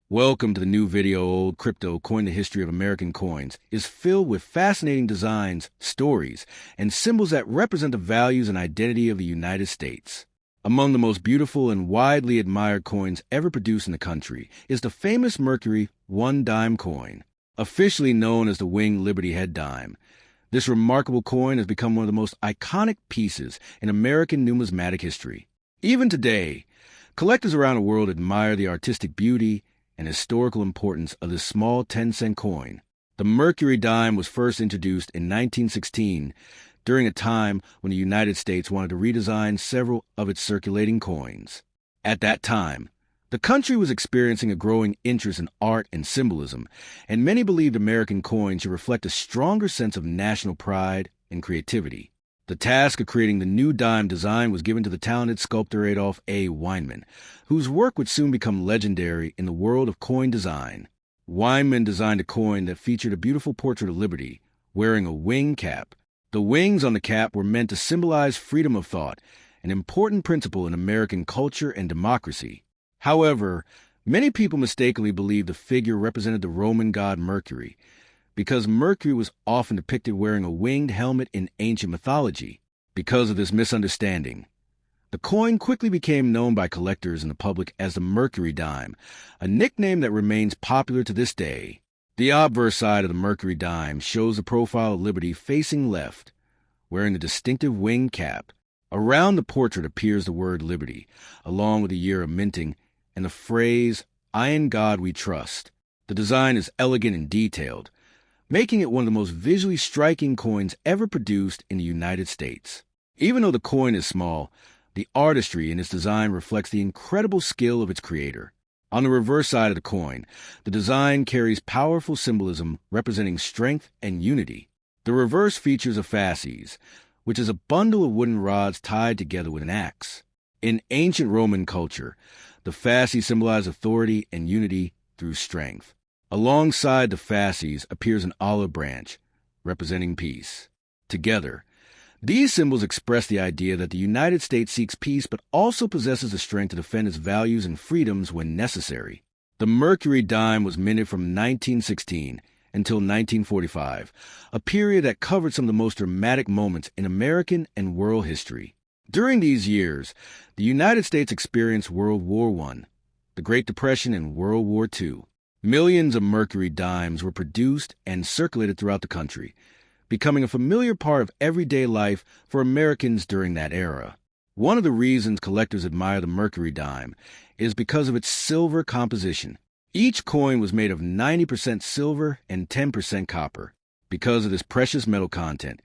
Welcome to the new video. Old Crypto Coin. The History of American Coins is filled with fascinating designs, stories, and symbols that represent the values and identity of the United States. Among the most beautiful and widely admired coins ever produced in the country is the famous Mercury one-dime coin, officially known as the Winged Liberty Head Dime. This remarkable coin has become one of the most iconic pieces in American numismatic history. Even today, collectors around the world admire the artistic beauty and historical importance of this small 10-cent coin. The Mercury dime was first introduced in 1916 during a time when the United States wanted to redesign several of its circulating coins. At that time, the country was experiencing a growing interest in art and symbolism, and many believed American coins should reflect a stronger sense of national pride and creativity. The task of creating the new dime design was given to the talented sculptor Adolph A. Weinman, whose work would soon become legendary in the world of coin design. Weinman designed a coin that featured a beautiful portrait of Liberty, wearing a wing cap. The wings on the cap were meant to symbolize freedom of thought, an important principle in American culture and democracy. However, many people mistakenly believed the figure represented the Roman god Mercury, because Mercury was often depicted wearing a winged helmet in ancient mythology. Because of this misunderstanding, the coin quickly became known by collectors and the public as the Mercury dime, a nickname that remains popular to this day. The obverse side of the Mercury dime shows the profile of Liberty facing left, wearing the distinctive winged cap. Around the portrait appears the word Liberty, along with the year of minting and the phrase, "I in God we trust." The design is elegant and detailed, making it one of the most visually striking coins ever produced in the United States. Even though the coin is small, the artistry in its design reflects the incredible skill of its creator. On the reverse side of the coin, the design carries powerful symbolism representing strength and unity. The reverse features a fasces, which is a bundle of wooden rods tied together with an axe. In ancient Roman culture, the fasces symbolize authority and unity through strength. Alongside the fasces appears an olive branch, representing peace. Together, these symbols express the idea that the United States seeks peace but also possesses the strength to defend its values and freedoms when necessary. The Mercury dime was minted from 1916 until 1945, a period that covered some of the most dramatic moments in American and world history. During these years, the United States experienced World War I, the Great Depression, and World War II. Millions of Mercury dimes were produced and circulated throughout the country, becoming a familiar part of everyday life for Americans during that era. One of the reasons collectors admire the Mercury dime is because of its silver composition. Each coin was made of 90% silver and 10% copper. Because of this precious metal content,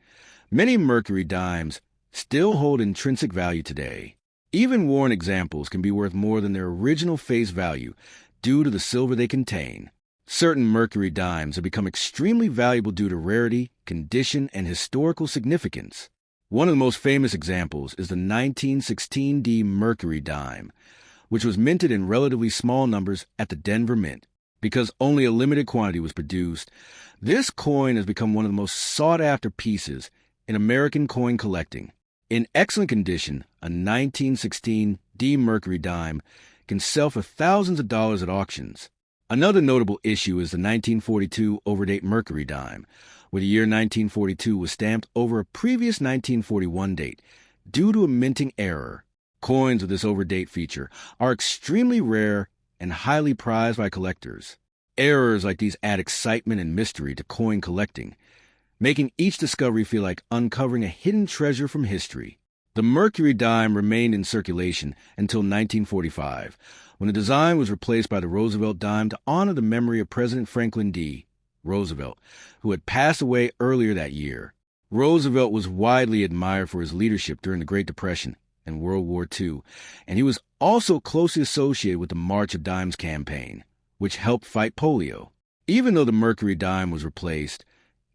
many Mercury dimes still hold intrinsic value today. Even worn examples can be worth more than their original face value due to the silver they contain. Certain Mercury dimes have become extremely valuable due to rarity, condition, and historical significance. One of the most famous examples is the 1916D Mercury dime, which was minted in relatively small numbers at the Denver Mint. Because only a limited quantity was produced, this coin has become one of the most sought-after pieces in American coin collecting. In excellent condition, a 1916D Mercury dime can sell for thousands of dollars at auctions. Another notable issue is the 1942 overdate Mercury dime, where the year 1942 was stamped over a previous 1941 date due to a minting error. Coins with this overdate feature are extremely rare and highly prized by collectors. Errors like these add excitement and mystery to coin collecting, making each discovery feel like uncovering a hidden treasure from history. The Mercury dime remained in circulation until 1945, when the design was replaced by the Roosevelt dime to honor the memory of President Franklin D. Roosevelt, who had passed away earlier that year. Roosevelt was widely admired for his leadership during the Great Depression and World War II, and he was also closely associated with the March of Dimes campaign, which helped fight polio. Even though the Mercury dime was replaced,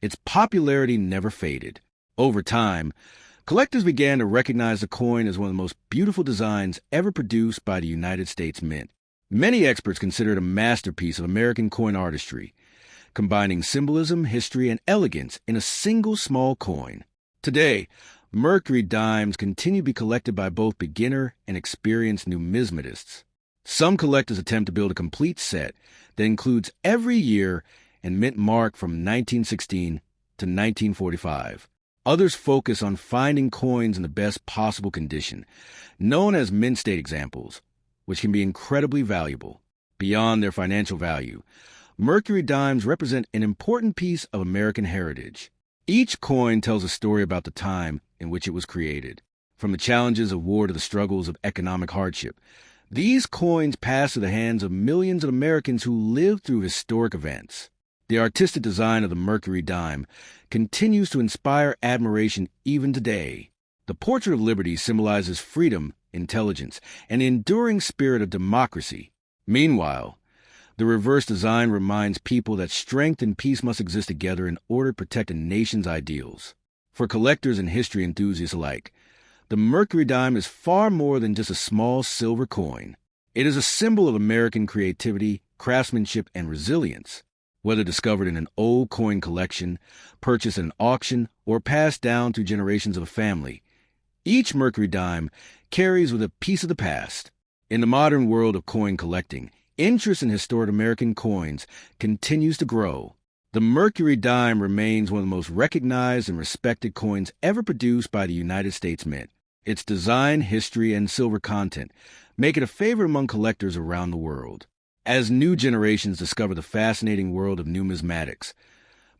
its popularity never faded. Over time, collectors began to recognize the coin as one of the most beautiful designs ever produced by the United States Mint. Many experts consider it a masterpiece of American coin artistry, combining symbolism, history, and elegance in a single small coin. Today, Mercury dimes continue to be collected by both beginner and experienced numismatists. Some collectors attempt to build a complete set that includes every year and mint mark from 1916 to 1945. Others focus on finding coins in the best possible condition, known as mint state examples, which can be incredibly valuable. Beyond their financial value, Mercury dimes represent an important piece of American heritage. Each coin tells a story about the time in which it was created. From the challenges of war to the struggles of economic hardship, these coins pass through the hands of millions of Americans who lived through historic events. The artistic design of the Mercury dime continues to inspire admiration even today. The Portrait of Liberty symbolizes freedom, intelligence, and the enduring spirit of democracy. Meanwhile, the reverse design reminds people that strength and peace must exist together in order to protect a nation's ideals. For collectors and history enthusiasts alike, the Mercury dime is far more than just a small silver coin. It is a symbol of American creativity, craftsmanship, and resilience. Whether discovered in an old coin collection, purchased at an auction, or passed down through generations of a family, each Mercury dime carries with it a piece of the past. In the modern world of coin collecting, interest in historic American coins continues to grow. The Mercury dime remains one of the most recognized and respected coins ever produced by the United States Mint. Its design, history, and silver content make it a favorite among collectors around the world. As new generations discover the fascinating world of numismatics,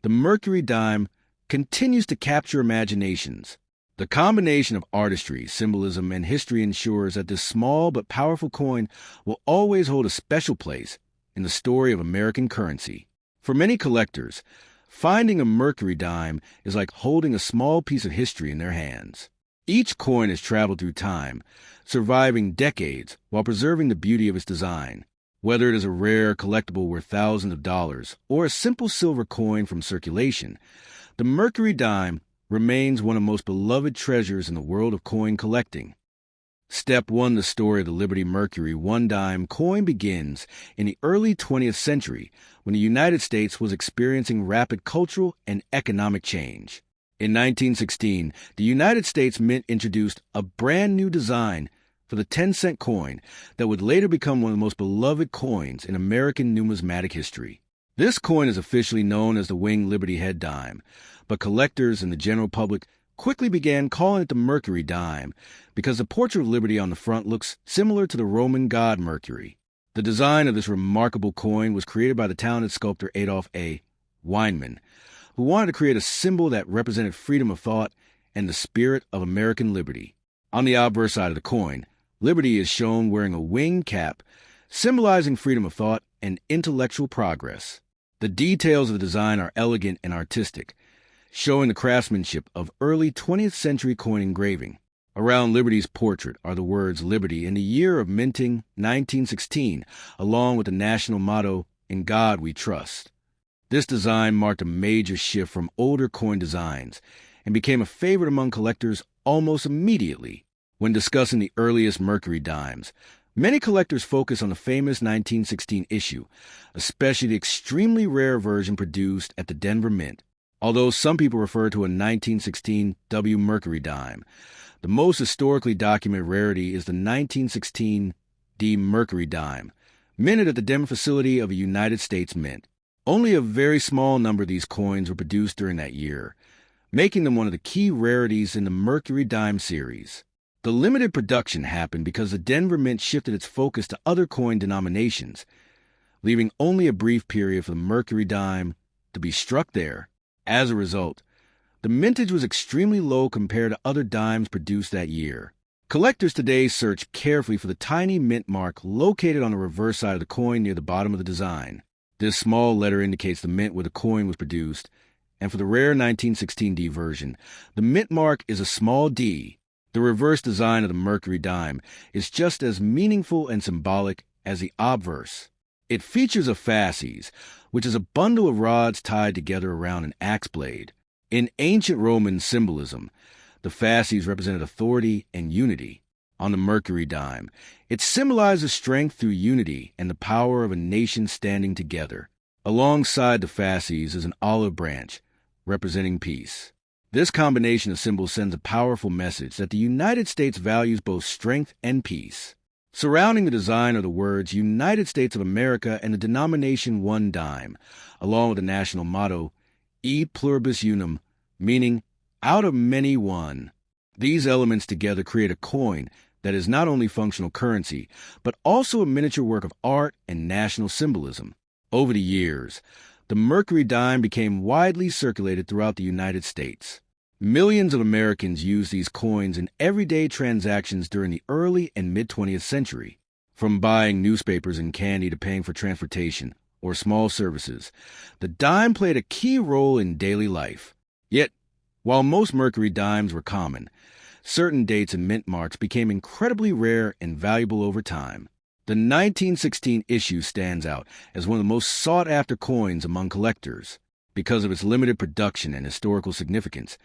the Mercury dime continues to capture imaginations. The combination of artistry, symbolism, and history ensures that this small but powerful coin will always hold a special place in the story of American currency. For many collectors, finding a Mercury dime is like holding a small piece of history in their hands. Each coin has traveled through time, surviving decades while preserving the beauty of its design. Whether it is a rare collectible worth thousands of dollars or a simple silver coin from circulation, the Mercury dime remains one of the most beloved treasures in the world of coin collecting. Step 1, the story of the Liberty Mercury one-dime coin begins in the early 20th century when the United States was experiencing rapid cultural and economic change. In 1916, the United States Mint introduced a brand new design for the 10-cent coin that would later become one of the most beloved coins in American numismatic history. This coin is officially known as the Winged Liberty Head dime, but collectors and the general public quickly began calling it the Mercury dime because the Portrait of Liberty on the front looks similar to the Roman god Mercury. The design of this remarkable coin was created by the talented sculptor Adolf A. Weinman, who wanted to create a symbol that represented freedom of thought and the spirit of American liberty. On the obverse side of the coin, Liberty is shown wearing a winged cap, symbolizing freedom of thought and intellectual progress. The details of the design are elegant and artistic, showing the craftsmanship of early 20th century coin engraving. Around Liberty's portrait are the words Liberty in the year of minting 1916, along with the national motto, "In God We Trust." This design marked a major shift from older coin designs and became a favorite among collectors almost immediately. When discussing the earliest Mercury dimes, many collectors focus on the famous 1916 issue, especially the extremely rare version produced at the Denver Mint. Although some people refer to a 1916 W Mercury dime, the most historically documented rarity is the 1916 D Mercury dime, minted at the Denver facility of a United States Mint. Only a very small number of these coins were produced during that year, making them one of the key rarities in the Mercury dime series. The limited production happened because the Denver Mint shifted its focus to other coin denominations, leaving only a brief period for the Mercury dime to be struck there. As a result, the mintage was extremely low compared to other dimes produced that year. Collectors today search carefully for the tiny mint mark located on the reverse side of the coin near the bottom of the design. This small letter indicates the mint where the coin was produced, and for the rare 1916 D version, the mint mark is a small d. The reverse design of the Mercury dime is just as meaningful and symbolic as the obverse. It features a fasces, which is a bundle of rods tied together around an axe blade. In ancient Roman symbolism, the fasces represented authority and unity. On the Mercury dime, it symbolizes strength through unity and the power of a nation standing together. Alongside the fasces is an olive branch, representing peace. This combination of symbols sends a powerful message that the United States values both strength and peace. Surrounding the design are the words United States of America and the denomination 1 dime, along with the national motto, E pluribus unum, meaning out of many one. These elements together create a coin that is not only functional currency, but also a miniature work of art and national symbolism. Over the years, the Mercury dime became widely circulated throughout the United States. Millions of Americans used these coins in everyday transactions during the early and mid-20th century. From buying newspapers and candy to paying for transportation or small services, the dime played a key role in daily life. Yet, while most Mercury dimes were common, certain dates and mint marks became incredibly rare and valuable over time. The 1916 issue stands out as one of the most sought-after coins among collectors. Because of its limited production and historical significance,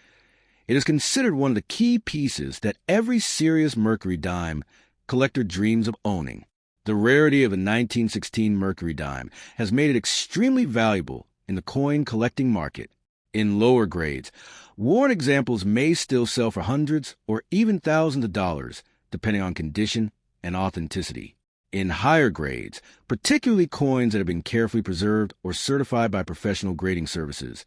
it is considered one of the key pieces that every serious Mercury dime collector dreams of owning. The rarity of the 1916 Mercury dime has made it extremely valuable in the coin collecting market. In lower grades, worn examples may still sell for hundreds or even thousands of dollars, depending on condition and authenticity. In higher grades, particularly coins that have been carefully preserved or certified by professional grading services,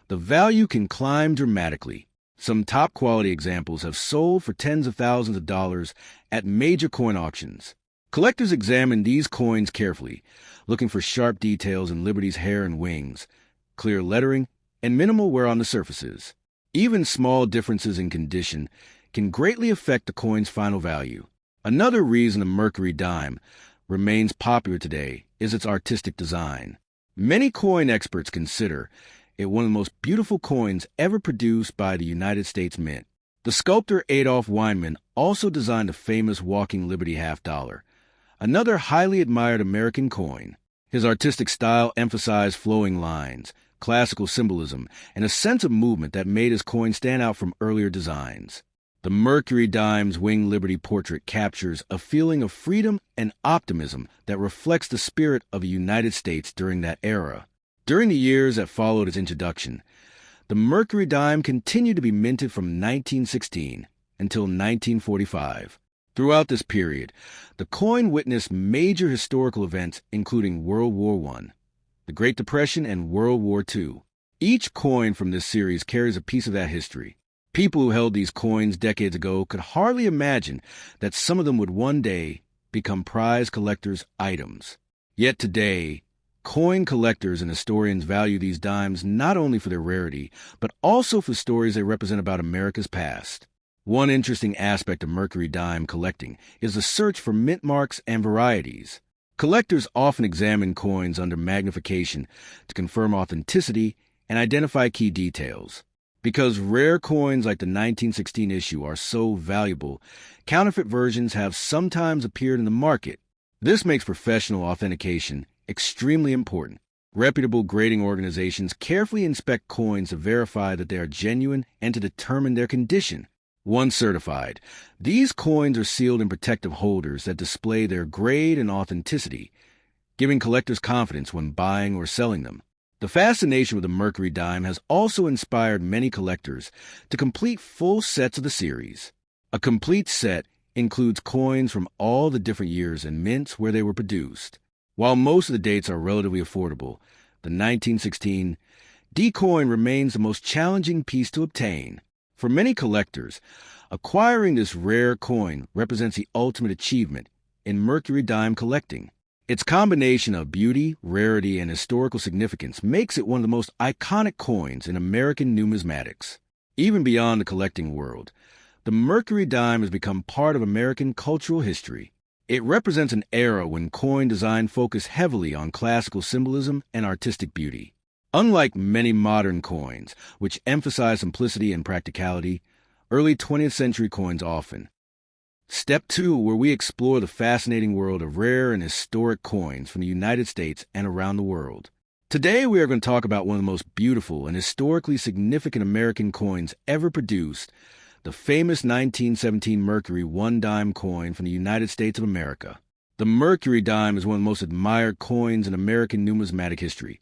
the value can climb dramatically. Some top-quality examples have sold for tens of thousands of dollars at major coin auctions. Collectors examine these coins carefully, looking for sharp details in Liberty's hair and wings, clear lettering, and minimal wear on the surfaces. Even small differences in condition can greatly affect the coin's final value. Another reason the Mercury dime remains popular today is its artistic design. Many coin experts consider it one of the most beautiful coins ever produced by the United States Mint. The sculptor Adolph Weinman also designed the famous Walking Liberty half dollar, another highly admired American coin. His artistic style emphasized flowing lines, classical symbolism, and a sense of movement that made his coin stand out from earlier designs. The Mercury dime's Winged Liberty portrait captures a feeling of freedom and optimism that reflects the spirit of the United States during that era. During the years that followed its introduction, the Mercury dime continued to be minted from 1916 until 1945. Throughout this period, the coin witnessed major historical events including World War I, the Great Depression, and World War II. Each coin from this series carries a piece of that history. People who held these coins decades ago could hardly imagine that some of them would one day become prize collectors' items. Yet today, coin collectors and historians value these dimes not only for their rarity, but also for stories they represent about America's past. One interesting aspect of Mercury dime collecting is the search for mint marks and varieties. Collectors often examine coins under magnification to confirm authenticity and identify key details. Because rare coins like the 1916 issue are so valuable, counterfeit versions have sometimes appeared in the market. This makes professional authentication extremely important. Reputable grading organizations carefully inspect coins to verify that they are genuine and to determine their condition. Once certified, these coins are sealed in protective holders that display their grade and authenticity, giving collectors confidence when buying or selling them. The fascination with the Mercury dime has also inspired many collectors to complete full sets of the series. A complete set includes coins from all the different years and mints where they were produced. While most of the dates are relatively affordable, the 1916 D coin remains the most challenging piece to obtain. For many collectors, acquiring this rare coin represents the ultimate achievement in Mercury dime collecting. Its combination of beauty, rarity, and historical significance makes it one of the most iconic coins in American numismatics. Even beyond the collecting world, the Mercury dime has become part of American cultural history. It represents an era when coin design focused heavily on classical symbolism and artistic beauty. Unlike many modern coins, which emphasize simplicity and practicality, early 20th century coins often. Step 2, where we explore the fascinating world of rare and historic coins from the United States and around the world. Today, we are going to talk about one of the most beautiful and historically significant American coins ever produced, the famous 1917 Mercury 1 dime coin from the United States of America. The Mercury dime is one of the most admired coins in American numismatic history,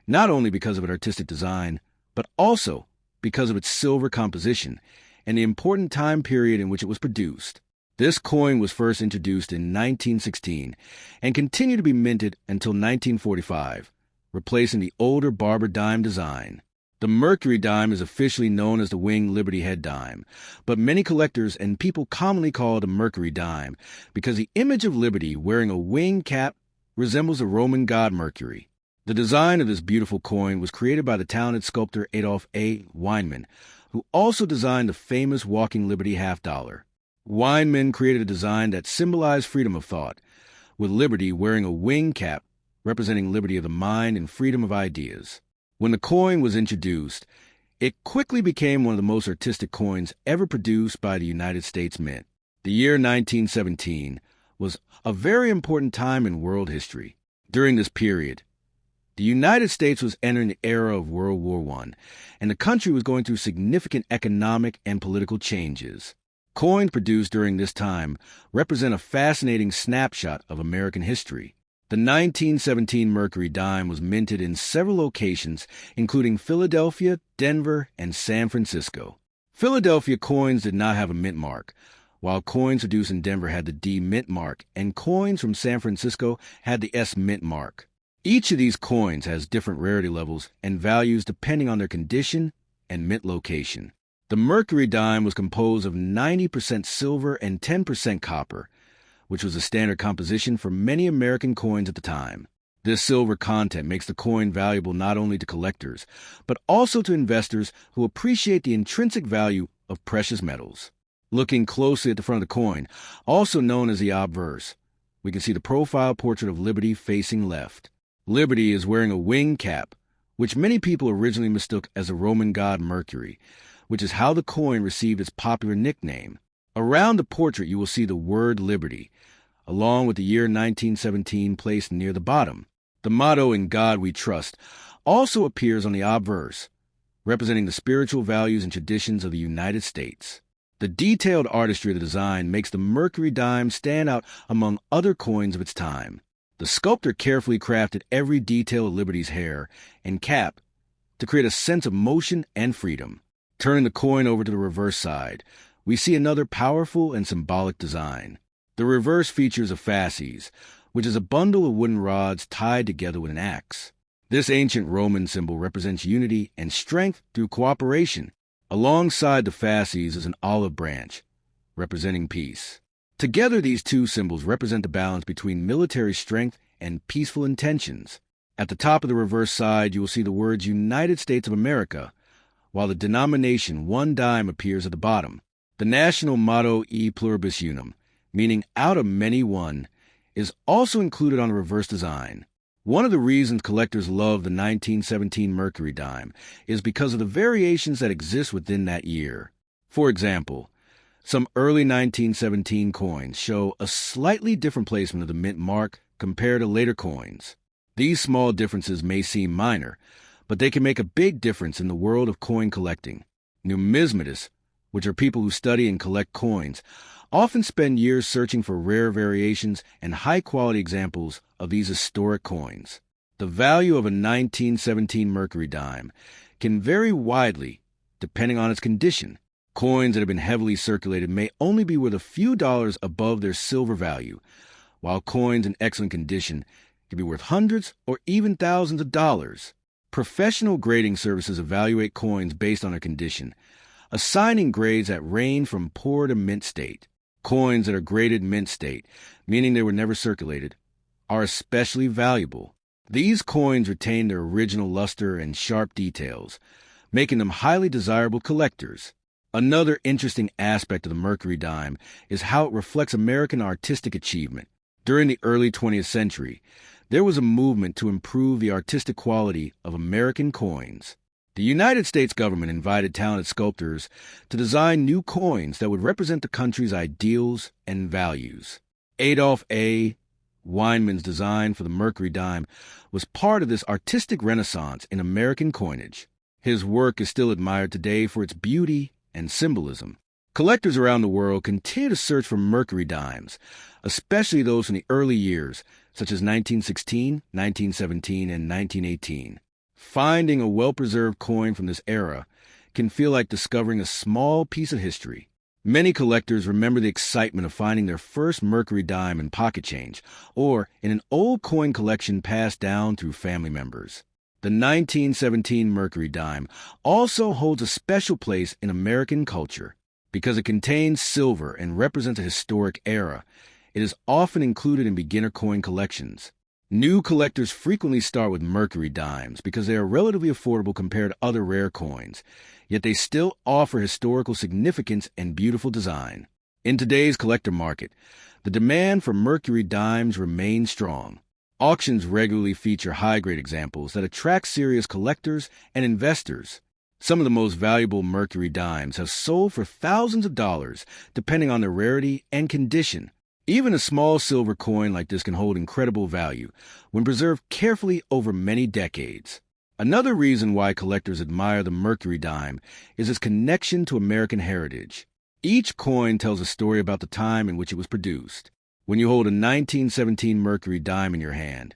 not only because of its artistic design, but also because of its silver composition and the important time period in which it was produced. This coin was first introduced in 1916 and continued to be minted until 1945, replacing the older barber dime design. The Mercury dime is officially known as the Winged Liberty Head dime, but many collectors and people commonly call it a Mercury dime because the image of Liberty wearing a winged cap resembles the Roman god Mercury. The design of this beautiful coin was created by the talented sculptor Adolf A. Weinman, who also designed the famous Walking Liberty half dollar. Weinman created a design that symbolized freedom of thought, with Liberty wearing a winged cap representing liberty of the mind and freedom of ideas. When the coin was introduced, it quickly became one of the most artistic coins ever produced by the United States Mint. The year 1917 was a very important time in world history. During this period, the United States was entering the era of World War I, and the country was going through significant economic and political changes. Coins produced during this time represent a fascinating snapshot of American history. The 1917 Mercury dime was minted in several locations, including Philadelphia, Denver, and San Francisco. Philadelphia coins did not have a mint mark, while coins produced in Denver had the D mint mark, and coins from San Francisco had the S mint mark. Each of these coins has different rarity levels and values depending on their condition and mint location. The Mercury dime was composed of 90% silver and 10% copper, which was a standard composition for many American coins at the time. This silver content makes the coin valuable not only to collectors, but also to investors who appreciate the intrinsic value of precious metals. Looking closely at the front of the coin, also known as the obverse, we can see the profile portrait of Liberty facing left. Liberty is wearing a winged cap, which many people originally mistook as the Roman god Mercury, which is how the coin received its popular nickname. Around the portrait you will see the word Liberty, along with the year 1917 placed near the bottom. The motto "In God We Trust" also appears on the obverse, representing the spiritual values and traditions of the United States. The detailed artistry of the design makes the Mercury dime stand out among other coins of its time. The sculptor carefully crafted every detail of Liberty's hair and cap to create a sense of motion and freedom. Turning the coin over to the reverse side, we see another powerful and symbolic design. The reverse features a fasces, which is a bundle of wooden rods tied together with an axe. This ancient Roman symbol represents unity and strength through cooperation. Alongside the fasces is an olive branch, representing peace. Together, these two symbols represent the balance between military strength and peaceful intentions. At the top of the reverse side, you will see the words United States of America, while the denomination one dime appears at the bottom. The national motto E pluribus unum, meaning out of many one, is also included on the reverse design. One of the reasons collectors love the 1917 Mercury dime is because of the variations that exist within that year. For example, some early 1917 coins show a slightly different placement of the mint mark compared to later coins. These small differences may seem minor, but they can make a big difference in the world of coin collecting. Numismatists, which are people who study and collect coins, often spend years searching for rare variations and high-quality examples of these historic coins. The value of a 1917 Mercury dime can vary widely depending on its condition. Coins that have been heavily circulated may only be worth a few dollars above their silver value, while coins in excellent condition can be worth hundreds or even thousands of dollars. Professional grading services evaluate coins based on their condition, assigning grades that range from poor to mint state. Coins that are graded mint state, meaning they were never circulated, are especially valuable. These coins retain their original luster and sharp details, making them highly desirable collectors. Another interesting aspect of the Mercury dime is how it reflects American artistic achievement. During the early 20th century, there was a movement to improve the artistic quality of American coins. The United States government invited talented sculptors to design new coins that would represent the country's ideals and values. Adolf A. Weinman's design for the Mercury dime was part of this artistic renaissance in American coinage. His work is still admired today for its beauty and symbolism. Collectors around the world continue to search for Mercury dimes, especially those from the early years, such as 1916, 1917, and 1918. Finding a well-preserved coin from this era can feel like discovering a small piece of history. Many collectors remember the excitement of finding their first Mercury dime in pocket change, or in an old coin collection passed down through family members. The 1917 Mercury dime also holds a special place in American culture. Because it contains silver and represents a historic era, it is often included in beginner coin collections. New collectors frequently start with Mercury dimes because they are relatively affordable compared to other rare coins, yet they still offer historical significance and beautiful design. In today's collector market, the demand for Mercury dimes remains strong. Auctions regularly feature high-grade examples that attract serious collectors and investors. Some of the most valuable Mercury dimes have sold for thousands of dollars, depending on their rarity and condition. Even a small silver coin like this can hold incredible value when preserved carefully over many decades. Another reason why collectors admire the Mercury dime is its connection to American heritage. Each coin tells a story about the time in which it was produced. When you hold a 1917 Mercury dime in your hand,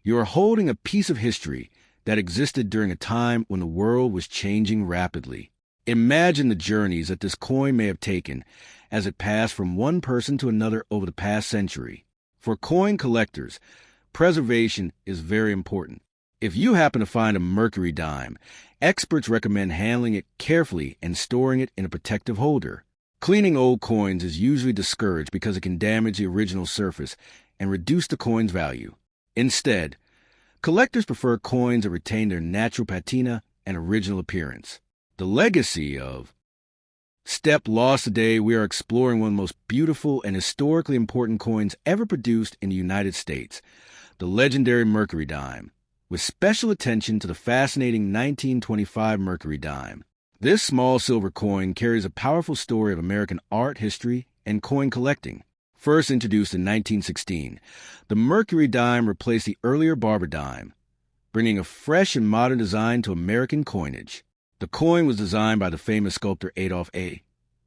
you are holding a piece of history that existed during a time when the world was changing rapidly. Imagine the journeys that this coin may have taken as it passed from one person to another over the past century. For coin collectors, preservation is very important. If you happen to find a Mercury dime, experts recommend handling it carefully and storing it in a protective holder. Cleaning old coins is usually discouraged because it can damage the original surface and reduce the coin's value. Instead, collectors prefer coins that retain their natural patina and original appearance. The legacy of Step Lost today, we are exploring one of the most beautiful and historically important coins ever produced in the United States, the legendary Mercury dime, with special attention to the fascinating 1925 Mercury dime. This small silver coin carries a powerful story of American art, history, and coin collecting. First introduced in 1916, the Mercury dime replaced the earlier barber dime, bringing a fresh and modern design to American coinage. The coin was designed by the famous sculptor Adolph A.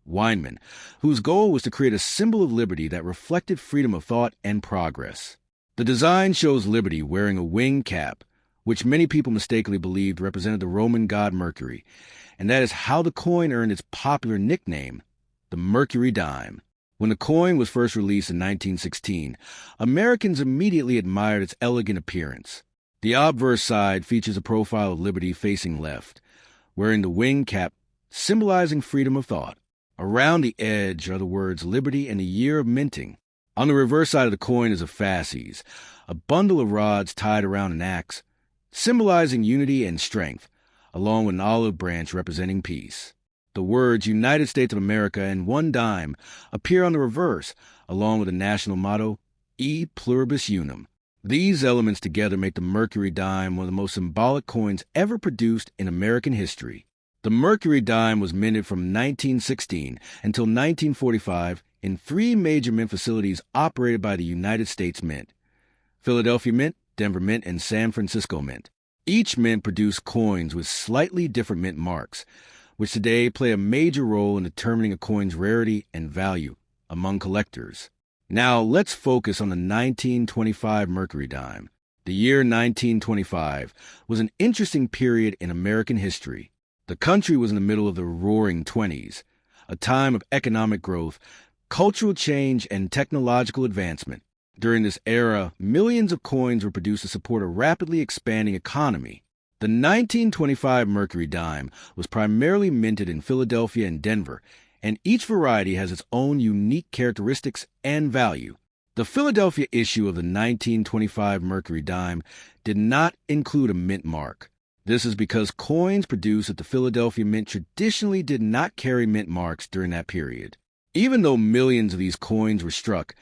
Weinman, whose goal was to create a symbol of liberty that reflected freedom of thought and progress. The design shows liberty wearing a winged cap, which many people mistakenly believed represented the Roman god Mercury, and that is how the coin earned its popular nickname, the Mercury dime. When the coin was first released in 1916, Americans immediately admired its elegant appearance. The obverse side features a profile of liberty facing left, wearing the winged cap, symbolizing freedom of thought. Around the edge are the words liberty and the year of minting. On the reverse side of the coin is a fasces, a bundle of rods tied around an axe, symbolizing unity and strength, along with an olive branch representing peace. The words United States of America and one dime appear on the reverse, along with the national motto, E Pluribus Unum. These elements together make the Mercury dime one of the most symbolic coins ever produced in American history. The Mercury dime was minted from 1916 until 1945 in 3 major mint facilities operated by the United States Mint: Philadelphia Mint, Denver Mint, and San Francisco Mint. Each mint produced coins with slightly different mint marks, which today play a major role in determining a coin's rarity and value among collectors. Now, let's focus on the 1925 Mercury dime. The year 1925 was an interesting period in American history. The country was in the middle of the Roaring Twenties, a time of economic growth, cultural change, and technological advancement. During this era, millions of coins were produced to support a rapidly expanding economy. The 1925 Mercury dime was primarily minted in Philadelphia and Denver, and each variety has its own unique characteristics and value. The Philadelphia issue of the 1925 Mercury dime did not include a mint mark. This is because coins produced at the Philadelphia Mint traditionally did not carry mint marks during that period. Even though millions of these coins were struck,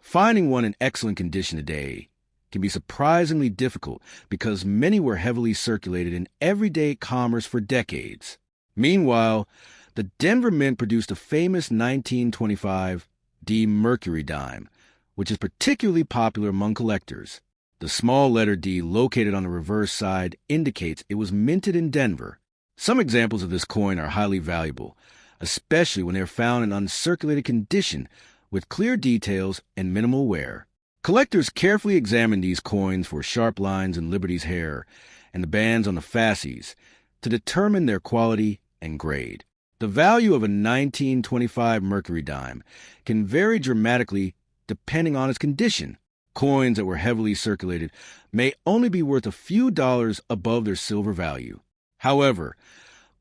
finding one in excellent condition today can be surprisingly difficult because many were heavily circulated in everyday commerce for decades. Meanwhile, the Denver Mint produced a famous 1925 D Mercury dime, which is particularly popular among collectors. The small letter D located on the reverse side indicates it was minted in Denver. Some examples of this coin are highly valuable, especially when they are found in uncirculated condition with clear details and minimal wear. Collectors carefully examine these coins for sharp lines in Liberty's hair and the bands on the fasces to determine their quality and grade. The value of a 1925 Mercury dime can vary dramatically depending on its condition. Coins that were heavily circulated may only be worth a few dollars above their silver value. However,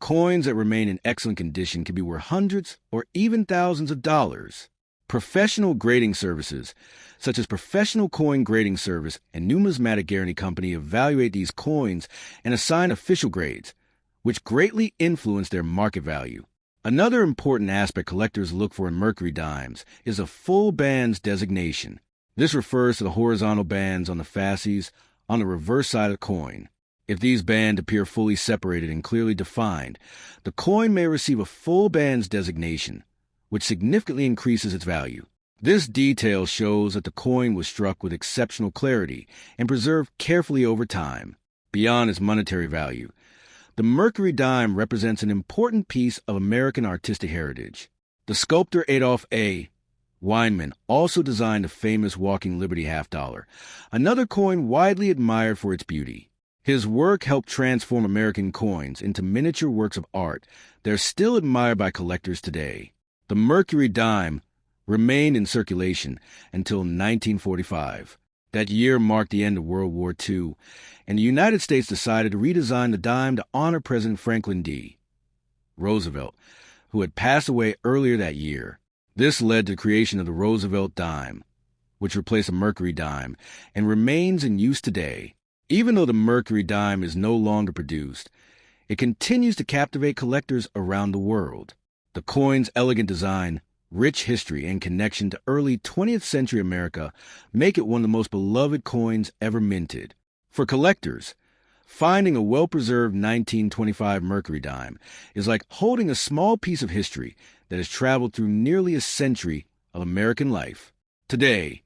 coins that remain in excellent condition can be worth hundreds or even thousands of dollars. Professional grading services, such as Professional Coin Grading Service and Numismatic Guarantee Company, evaluate these coins and assign official grades, which greatly influence their market value. Another important aspect collectors look for in Mercury dimes is a full bands designation. This refers to the horizontal bands on the fasces on the reverse side of the coin. If these bands appear fully separated and clearly defined, the coin may receive a full bands designation, which significantly increases its value. This detail shows that the coin was struck with exceptional clarity and preserved carefully over time. Beyond its monetary value, the Mercury dime represents an important piece of American artistic heritage. The sculptor Adolph A. Weinman also designed the famous Walking Liberty half-dollar, another coin widely admired for its beauty. His work helped transform American coins into miniature works of art that are still admired by collectors today. The Mercury dime remained in circulation until 1945. That year marked the end of World War II, and the United States decided to redesign the dime to honor President Franklin D. Roosevelt, who had passed away earlier that year. This led to the creation of the Roosevelt dime, which replaced the Mercury dime and remains in use today. Even though the Mercury dime is no longer produced, it continues to captivate collectors around the world. The coin's elegant design, rich history, and connection to early 20th century America make it one of the most beloved coins ever minted. For collectors, finding a well-preserved 1925 Mercury dime is like holding a small piece of history that has traveled through nearly a century of American life. Today,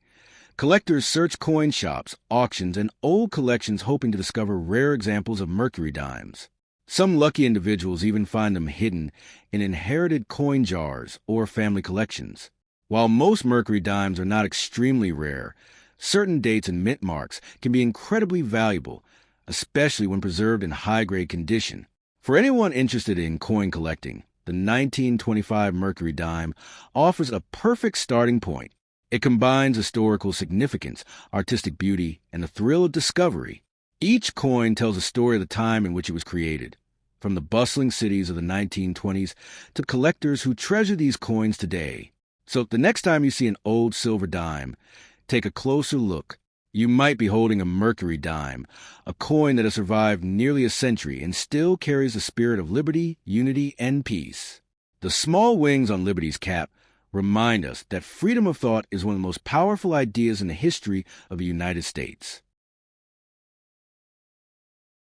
collectors search coin shops, auctions, and old collections hoping to discover rare examples of Mercury dimes. Some lucky individuals even find them hidden in inherited coin jars or family collections. While most Mercury dimes are not extremely rare, certain dates and mint marks can be incredibly valuable, especially when preserved in high-grade condition. For anyone interested in coin collecting, the 1925 Mercury dime offers a perfect starting point. It combines historical significance, artistic beauty, and the thrill of discovery. Each coin tells a story of the time in which it was created, from the bustling cities of the 1920s to collectors who treasure these coins today. So the next time you see an old silver dime, take a closer look. You might be holding a Mercury dime, a coin that has survived nearly a century and still carries the spirit of liberty, unity, and peace. The small wings on Liberty's cap remind us that freedom of thought is one of the most powerful ideas in the history of the United States.